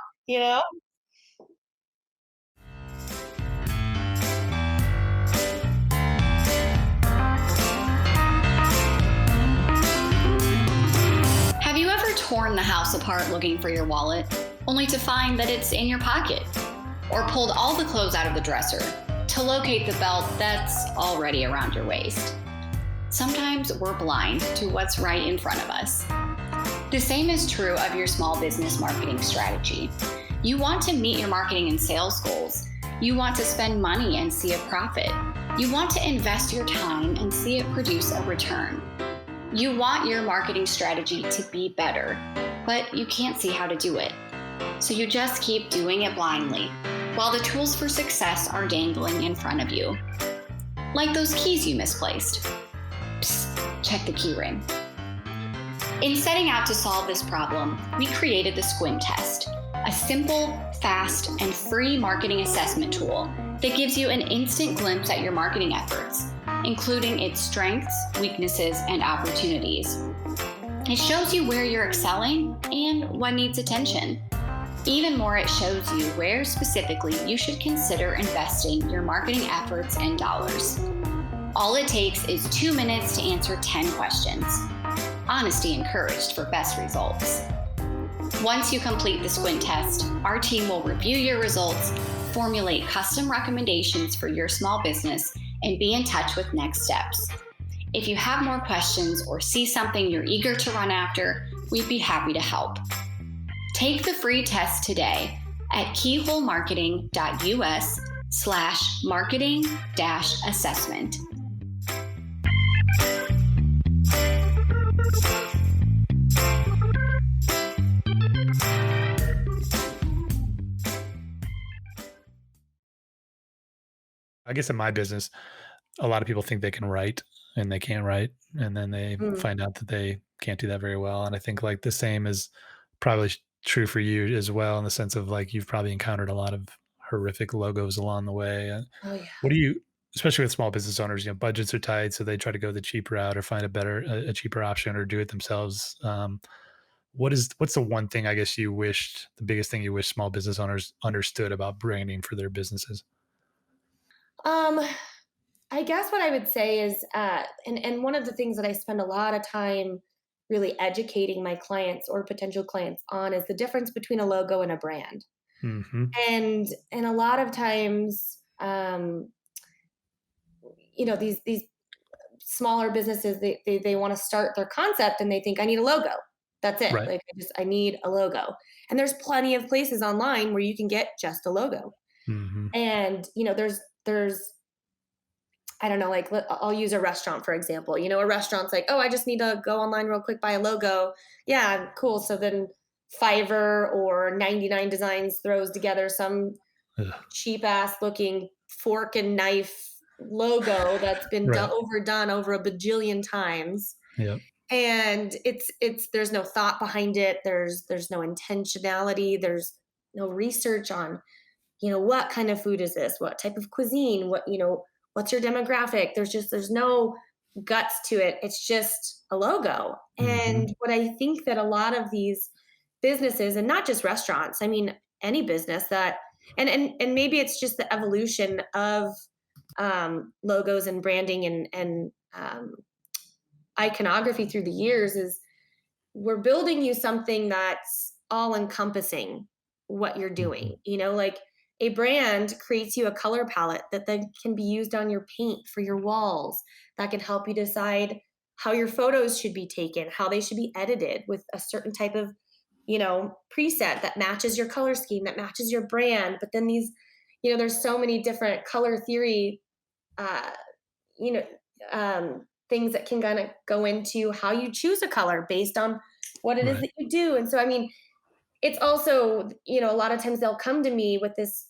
Have you ever torn the house apart looking for your wallet, only to find that it's in your pocket? Or pulled all the clothes out of the dresser to locate the belt that's already around your waist? Sometimes we're blind to what's right in front of us. The same is true of your small business marketing strategy. You want to meet your marketing and sales goals. You want to spend money and see a profit. You want to invest your time and see it produce a return. You want your marketing strategy to be better, but you can't see how to do it. So you just keep doing it blindly, while the tools for success are dangling in front of you. Like those keys you misplaced. Psst, check the key ring. In setting out to solve this problem, we created the squint test, a simple fast, and free marketing assessment tool that gives you an instant glimpse at your marketing efforts, including its strengths, weaknesses, and opportunities. It shows you where you're excelling and what needs attention. Even more, it shows you where specifically you should consider investing your marketing efforts and dollars. All it takes is 2 minutes to answer 10 questions. Honesty encouraged for best results. Once you complete the squint test, our team will review your results, formulate custom recommendations for your small business, and be in touch with next steps. If you have more questions or see something you're eager to run after, we'd be happy to help. Take the free test today at keyholemarketing.us/marketing-assessment. I guess in my business, a lot of people think they can write and they can't write, and then they Mm. find out that they can't do that very well. And I think like the same is probably true for you as well, in the sense of like you've probably encountered a lot of horrific logos along the way. Oh yeah. What do you, especially with small business owners, budgets are tight, so they try to go the cheap route or find a cheaper option or do it themselves. What's the one thing I guess the biggest thing you wish small business owners understood about branding for their businesses? Um, I guess what I would say is, and one of the things that I spend a lot of time really educating my clients or potential clients on is the difference between a logo and a brand. Hmm. And a lot of times, these smaller businesses, they want to start their concept and they think I need a logo. That's it. Right. Like I need a logo. And there's plenty of places online where you can get just a logo. Hmm. And there's I don't know, like I'll use a restaurant for example. A restaurant's like, oh, I just need to go online real quick, buy a logo. Yeah, cool. So then Fiverr or 99 Designs throws together some Ugh. cheap ass looking fork and knife logo that's been Right. overdone over a bajillion times. Yep. And it's there's no thought behind it. There's no intentionality. There's no research on what kind of food is this, what type of cuisine, what's your demographic. There's no guts to it. It's just a logo. Hmm. And what I think that a lot of these businesses, and not just restaurants, I mean any business that, and maybe it's just the evolution of logos and branding and iconography through the years, is we're building you something that's all encompassing what you're Hmm. doing. Like a brand creates you a color palette that then can be used on your paint for your walls, that can help you decide how your photos should be taken, how they should be edited with a certain type of, preset that matches your color scheme, that matches your brand. But then there's so many different color theory, uh, you know, things that can kind of go into how you choose a color based on what it is Right. that you do. And so, I mean, it's also, a lot of times they'll come to me with this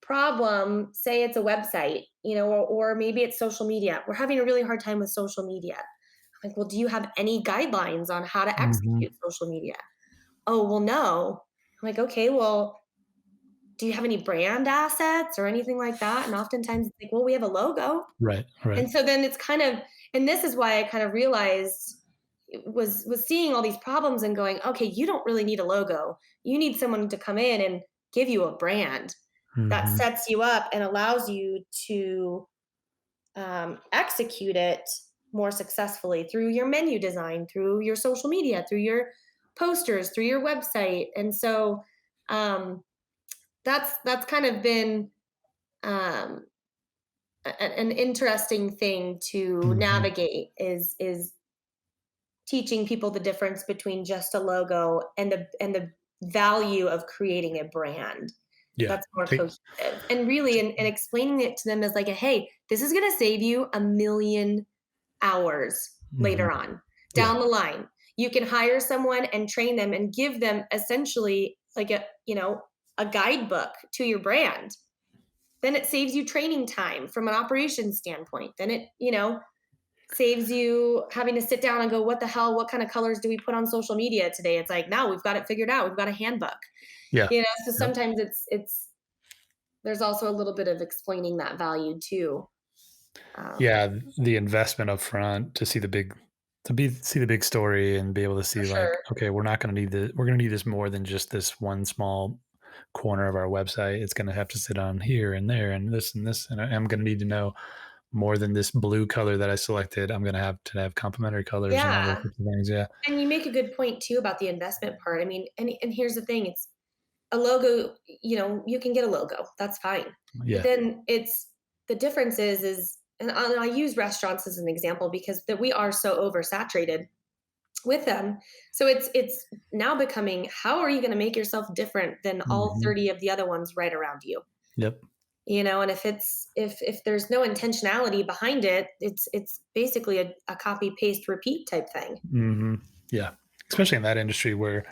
problem, say it's a website, or maybe it's social media. We're having a really hard time with social media. I'm like, well, do you have any guidelines on how to Hmm. execute social media? Oh, well, no. I'm like, okay, well, do you have any brand assets or anything like that? And oftentimes it's like, well, we have a logo. Right. Right. And so then it's kind of, and this is why I kind of realized, was seeing all these problems and going, okay, you don't really need a logo. You need someone to come in and give you a brand that Hmm. sets you up and allows you to execute it more successfully through your menu design, through your social media, through your posters, through your website. And so um, that's kind of been um, an interesting thing to Hmm. navigate, is teaching people the difference between just a logo and the value of creating a brand Yeah. that's more Take, cohesive, and really and explaining it to them as like hey, this is going to save you a million hours mhm. later on Yeah. down the line. You can hire someone and train them and give them essentially like a guidebook to your brand. Then it saves you training time from an operations standpoint. Then it saves you having to sit down and go, what the hell, what kind of colors do we put on social media today? It's like, now we've got it figured out. We've got a handbook, Yeah. so Yep. sometimes it's there's also a little bit of explaining that value too. Um, Yeah, the investment up front to see the big see the big story and be able to for see like, sure. okay, we're gonna need this more than just this one small corner of our website. It's gonna have to sit on here and there and this, and I'm gonna need to know more than this blue color that I selected. I'm gonna have to have complementary colors and all those Yeah. types of things. Yeah. And you make a good point too about the investment part. I mean, and here's the thing, it's a logo, you can get a logo. That's fine. But Yeah. then it's the difference is and I use restaurants as an example because that we are so oversaturated with them. So it's now becoming, how are you going to make yourself different than all Mhm. 30 of the other ones right around you? Yep. And if there's no intentionality behind it, it's basically a copy paste repeat type thing. Mhm. Yeah. Especially in that industry where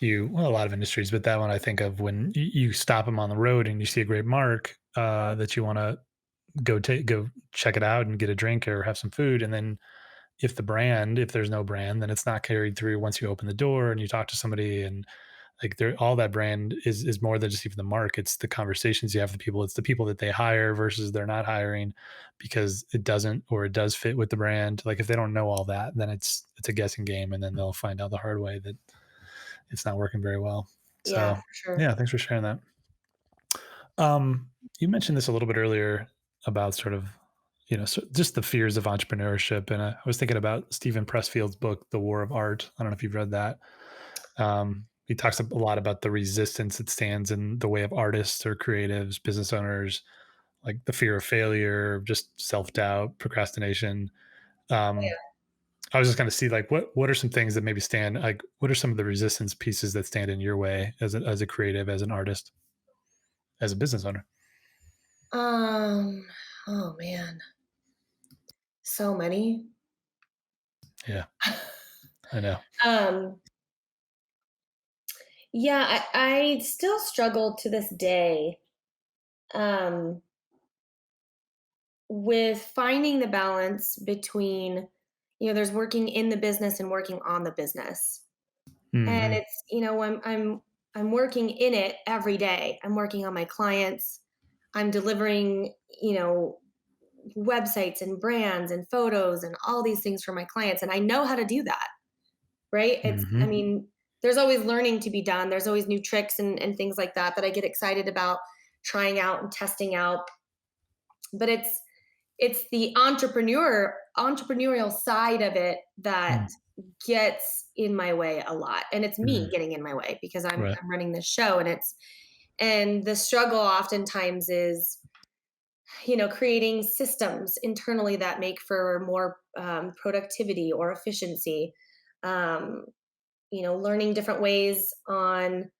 a lot of industries, but that one I think of when you stop them on the road and you see a great mark, that you wanna go check it out and get a drink or have some food, and then if there's no brand, then it's not carried through once you open the door and you talk to somebody, and like there all that brand is more than just even the mark. It's the conversations you have with the people. It's the people that they hire versus they're not hiring because it doesn't or it does fit with the brand. Like if they don't know all that, then it's a guessing game, and then they'll find out the hard way that it's not working very well. Yeah, So for sure. yeah, thanks for sharing that. You mentioned this a little bit earlier about sort of, just the fears of entrepreneurship. And I was thinking about Stephen Pressfield's book, The War of Art. I don't know if you've read that. He talks a lot about the resistance that stands in the way of artists or creatives, business owners, like the fear of failure, just self doubt, procrastination. Um, I was just going to see like what are some things that maybe stand like what are some of the resistance pieces that stand in your way as a creative, as an artist, as a business owner? Um, oh man, so many. Yeah, I know. um, yeah, I still struggle to this day um, with finding the balance between, there's working in the business and working on the business. And Hmm. it's, I'm working in it every day. I'm working on my clients. I'm delivering, websites and brands and photos and all these things for my clients. And I know how to do that, right? I Hmm. mean, there's always learning to be done. There's always new tricks and things like that I get excited about trying out and testing out. But it's the entrepreneurial side of it that Mm. gets in my way a lot. And it's me Mhm. getting in my way because Right. I'm running this show, and the struggle oftentimes is, creating systems internally that make for more productivity or efficiency. Um, learning different ways on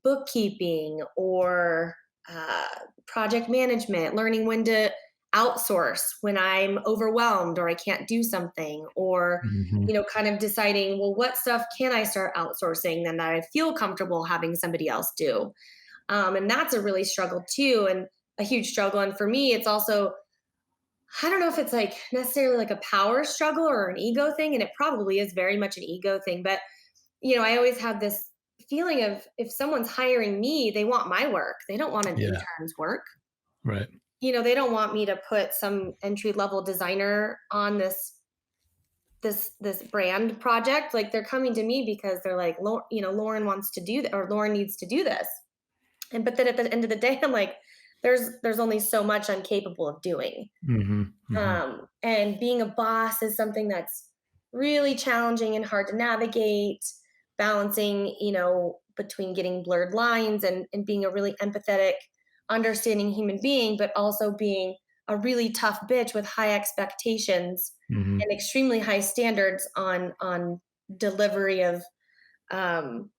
bookkeeping or uh, project management, learning when to outsource when I'm overwhelmed or I can't do something, or, Mhm. kind of deciding, well, what stuff can I start outsourcing then that I feel comfortable having somebody else do? And that's a really struggle too, and a huge struggle. And for me, it's also, I don't know if it's like necessarily like a power struggle or an ego thing, and it probably is very much an ego thing. But I always have this feeling of, if someone's hiring me, they want my work. They don't want an Yeah. intern's work. Right. They don't want me to put some entry level designer on this brand project. Like, they're coming to me because they're like, Lauren wants to do that, or Lauren needs to do this. And but then at the end of the day, I'm like, there's only so much I'm capable of doing. Mhm. Mhm. And being a boss is something that's really challenging and hard to navigate, balancing, between getting blurred lines and being a really empathetic, understanding human being, but also being a really tough bitch with high expectations Mhm. and extremely high standards on delivery of um,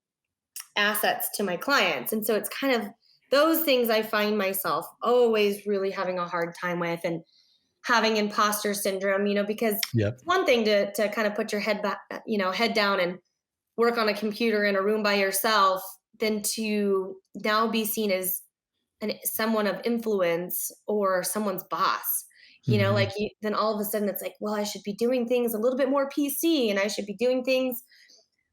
assets to my clients. And so it's kind of those things I find myself always really having a hard time with, and having imposter syndrome, because Yep. it's one thing to kind of put your head back, head down and work on a computer in a room by yourself, than to now be seen as someone of influence or someone's boss. Mhm. Then all of a sudden it's like, well, I should be doing things a little bit more PC, and I should be doing things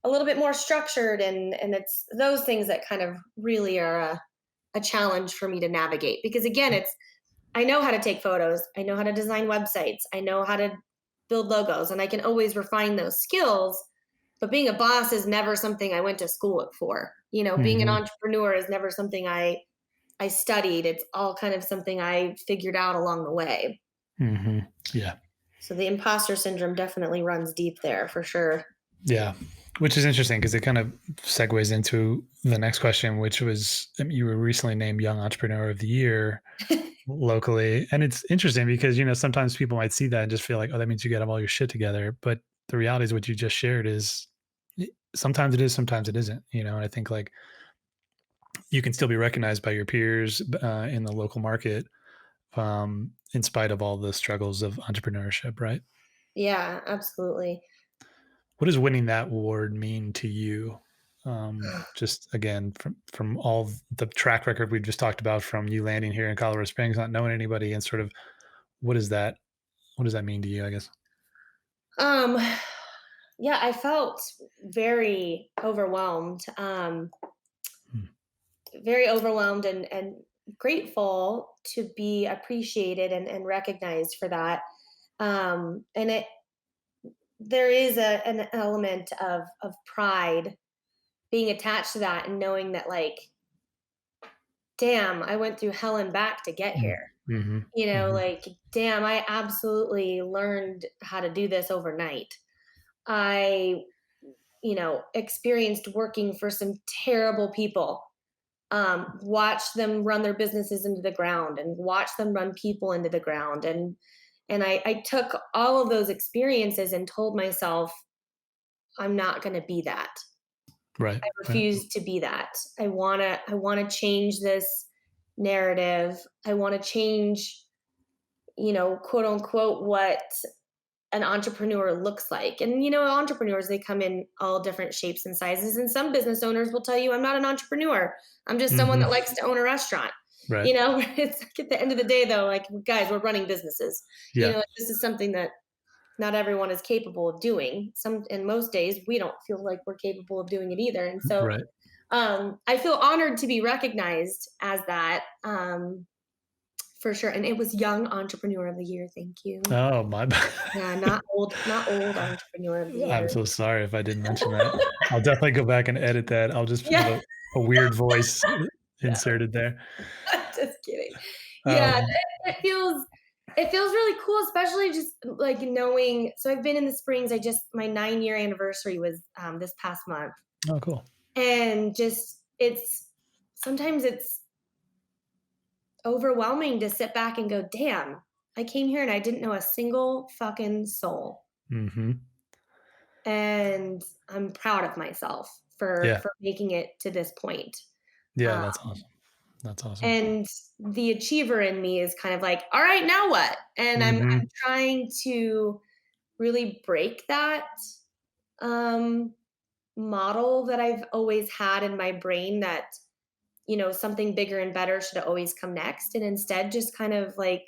a little bit more structured, and it's those things that kind of really are a challenge for me to navigate, because again, it's I know how to take photos, I know how to design websites, I know how to build logos, and I can always refine those skills. But being a boss is never something I went to school for. Being an Mhm. entrepreneur is never something I studied. It's all kind of something I figured out along the way. Mhm. Yeah. So the imposter syndrome definitely runs deep there for sure. Yeah. Which is interesting because it kind of segues into the next question, which was you were recently named Young Entrepreneur of the Year locally. And it's interesting because, sometimes people might see that and just feel like, oh, that means you got to have all your shit together. But the reality is what you just shared is sometimes it is, sometimes it isn't, and I think like you can still be recognized by your peers in the local market in spite of all the struggles of entrepreneurship, right? Yeah, absolutely. What does winning that award mean to you? Just again, from all the track record we've just talked about, from you landing here in Colorado Springs, not knowing anybody, and sort of what is that? What does that mean to you? I guess. Um, yeah, I felt very overwhelmed. Hmm. Very overwhelmed and grateful to be appreciated and recognized for that. And there is an element of pride being attached to that, and knowing that, like, damn, I went through hell and back to get here. Mm-hmm. Hmm. Like, damn, I absolutely learned how to do this overnight. I, experienced working for some terrible people, watch them run their businesses into the ground and watch them run people into the ground. And I took all of those experiences and told myself, I'm not going to be that. Right. I Right. refuse to be that. I want to change this narrative. I want to change, quote unquote, what an entrepreneur looks like. And entrepreneurs, they come in all different shapes and sizes, and some business owners will tell you, I'm not an entrepreneur, I'm just someone Hmm. that likes to own a restaurant. Right. It's like, at the end of the day, though, like, guys, we're running businesses. Yeah. This is something that not everyone is capable of doing. Some and most days we don't feel like we're capable of doing it either. And so Right. I feel honored to be recognized as that, for sure. And it was Young Entrepreneur of the Year. Thank you. Oh my bad. Yeah, not old Entrepreneur of the I'm Year. so sorry if I didn't mention that. I'll definitely go back and edit that. I'll just have Yeah, a weird voice no, inserted there. just kidding. Yeah, Um, it feels really cool, especially just like knowing. So I've been in the Springs. My 9-year anniversary was this past month, oh, cool. and just sometimes it's overwhelming to sit back and go, damn, I came here and I didn't know a single fucking soul. Hmm. And I'm proud of myself for Yeah. making it to this point. Yeah. Uh, That's awesome. That's awesome. and the achiever in me is kind of like, all right, now what? And I'm Mhm. trying to really break that um, model that I've always had in my brain, that something bigger and better should always come next, and instead just kind of like,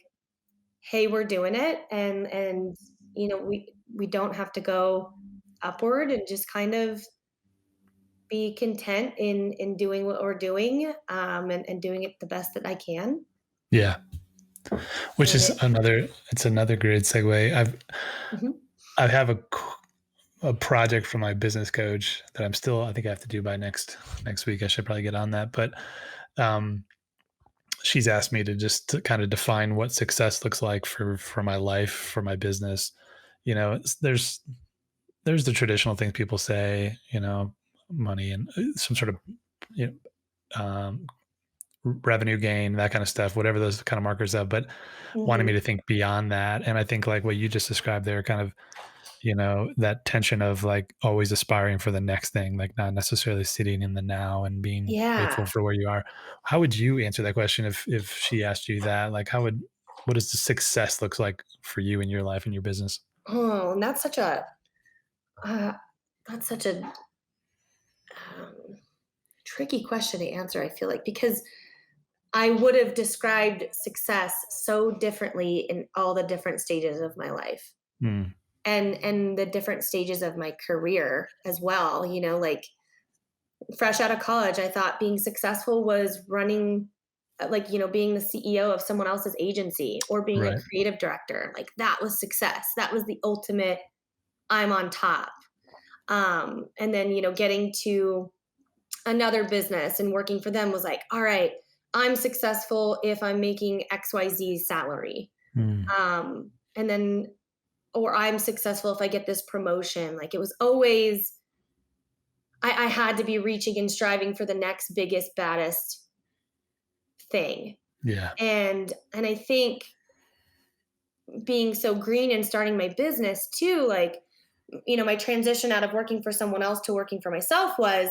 hey, we're doing it, and we don't have to go upward, and just kind of be content in doing what we're doing, and doing it the best that I can. Yeah, which And is it's another great segue. mhm. I have a project for my business coach that I think I have to do by next week. I should probably get on that, but um, she's asked me to kind of define what success looks like for my life, for my business. There's the traditional things people say, money and some sort of you revenue gain, that kind of stuff, whatever those kind of markers have, but wanting me Mhm. to think beyond that. And I think like what you just described there, kind of, that tension of like always aspiring for the next thing, like not necessarily sitting in the now and being grateful Yeah. for where you are. How would you answer that question if she asked you that? Like what does the success looks like for you in your life and your business? Oh, and uh, that's such a um, tricky question to answer, I feel like, because I would have described success so differently in all the different stages of my life Mm, and the different stages of my career as well. Like fresh out of college, I thought being successful was running, like, being the CEO of someone else's agency or being a right. creative director. Like that was success. That was the ultimate, I'm on top. And then, getting to another business and working for them was like, all right, I'm successful if I'm making XYZ salary. Mm, And then, or I'm successful if I get this promotion. Like it was always, I had to be reaching and striving for the next biggest, baddest thing. yeah. And I think being so green and starting my business too, like, my transition out of working for someone else to working for myself was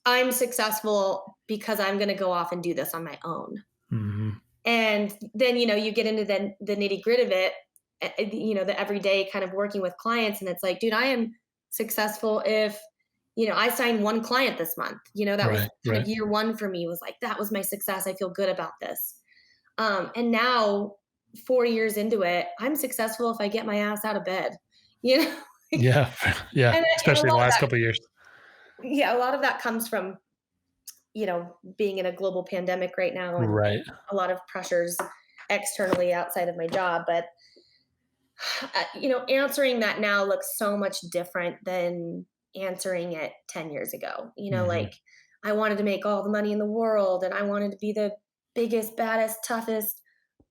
I'm successful because I'm going to go off and do this on my own. Hmm. And then, you get into the nitty gritty of it, the everyday kind of working with clients. And it's like, dude, I am successful if, I signed one client this month. That was Right. kind of Right. year one for me, was like, that was my success. I feel good about this. And now, 4 years into it, I'm successful if I get my ass out of bed, you know? Yeah. Yeah. And a Especially the lot of last that, couple of years. yeah, a lot of that comes from, being in a global pandemic right now, and Right. a lot of pressures externally outside of my job. But, answering that now looks so much different than answering it 10 years ago. Hmm. Like I wanted to make all the money in the world and I wanted to be the biggest, baddest, toughest,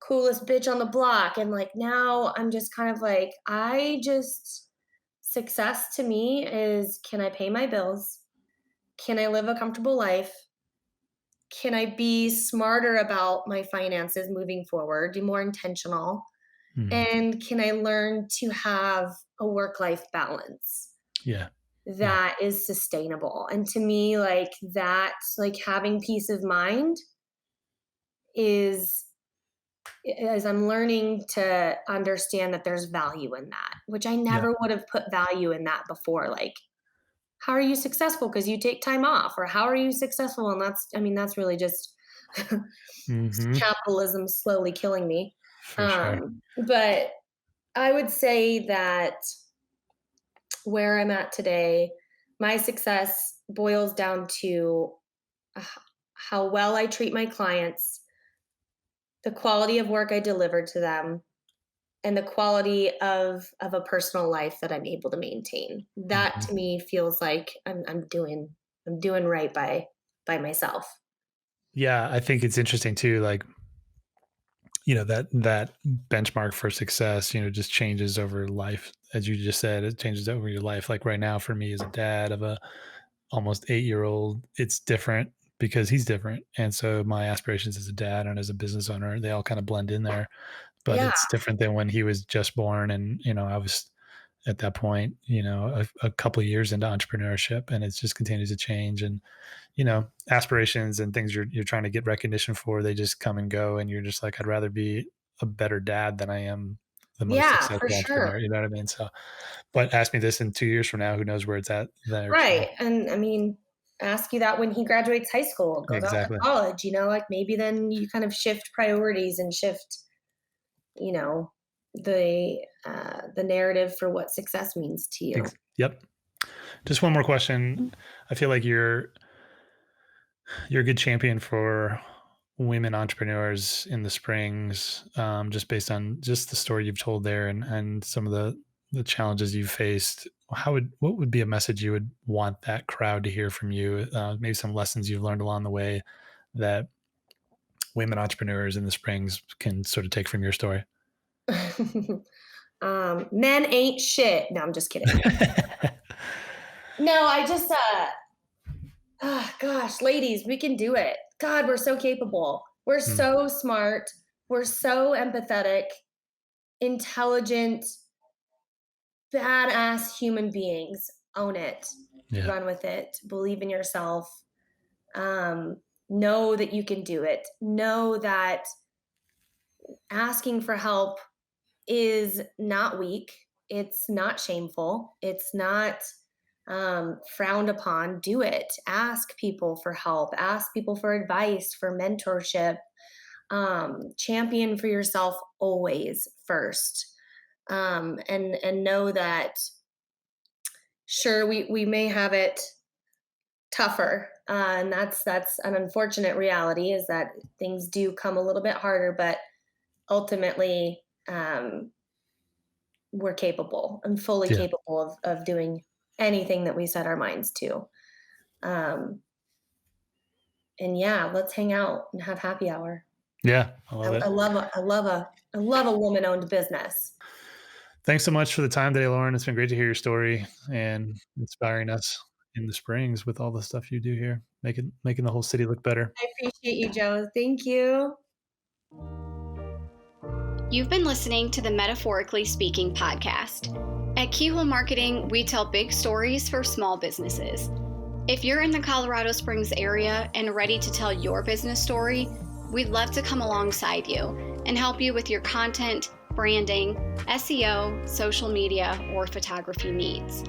coolest bitch on the block. And like now I'm just kind of like, success to me is, can I pay my bills? Can I live a comfortable life? Can I be smarter about my finances moving forward, be more intentional? Hmm. And can I learn to have a work life balance Yeah. Yeah. that is sustainable? And to me, like that, like having peace of mind is, as I'm learning to understand that there's value in that, which I Yeah. never would have put value in that before. Like, how are you successful? Because you take time off, or how are you successful? And that's really just Hmm. capitalism slowly killing me. For sure. But I would say that where I'm at today, my success boils down to h- how well I treat my clients, the quality of work I deliver to them, and the quality of a personal life that I'm able to maintain. That Hmm. to me feels like I'm doing right by myself. Yeah. I think it's interesting too. Like, that benchmark for success, just changes over life. As you just said, it changes over your life. Like right now for me as a dad of a almost 8-year-old, it's different because he's different. And so my aspirations as a dad and as a business owner, they all kind of blend in there. But Yeah, it's different than when he was just born. And, I was at that point, a couple of years into entrepreneurship, and it's just continues to change. And, aspirations and things you're trying to get recognition for, they just come and go. And you're just like, I'd rather be a better dad than I am the most yeah, for successful sure. entrepreneur. You know what I mean? So, but ask me this in 2 years from now, who knows where it's at there. So Right. And I mean, ask you that when he graduates high school, goes off to exactly. college, like maybe then you kind of shift priorities and shift, you know, the narrative for what success means to you. Yep. Just one more question. I feel like you're a good champion for women entrepreneurs in the Springs, just based on just the story you've told there, and some of the challenges you've faced. What would be a message you would want that crowd to hear from you? Maybe some lessons you've learned along the way that women entrepreneurs in the Springs can sort of take from your story. Men ain't shit. No, I'm just kidding. No, I just gosh, ladies, we can do it. God, we're so capable. We're Mm, so smart. We're so empathetic, intelligent, badass human beings. Own it. yeah. Run with it. Believe in yourself. Um, know that you can do it. Know that asking for help is not weak. It's not shameful. It's not frowned upon. Do it. Ask people for help. Ask people for advice, for mentorship. Champion for yourself always first. And know that sure we may have it tougher, and that's an unfortunate reality, is that things do come a little bit harder, but ultimately, we're capable and fully Yeah. capable of doing anything that we set our minds to. Um, and yeah, let's hang out and have happy hour. Yeah. I I, love it. I love I love a woman owned business. Thanks so much for the time today, Lauren. It's been great to hear your story and inspiring us in the Springs with all the stuff you do here, making the whole city look better. I appreciate you, Joe. Thank you. You've been listening to the Metaphorically Speaking podcast. At Keyhole Marketing, we tell big stories for small businesses. If you're in the Colorado Springs area and ready to tell your business story, we'd love to come alongside you and help you with your content, branding, SEO, social media, or photography needs.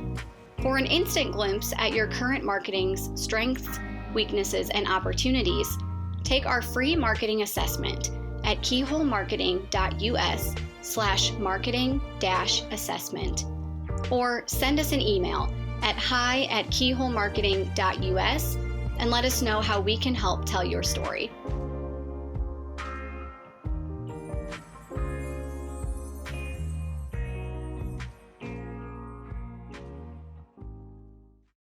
For an instant glimpse at your current marketing's strengths, weaknesses, and opportunities, take our free marketing assessment at keyholemarketing.us/marketing-assessment, or send us an email at hi@keyholemarketing.us and let us know how we can help tell your story.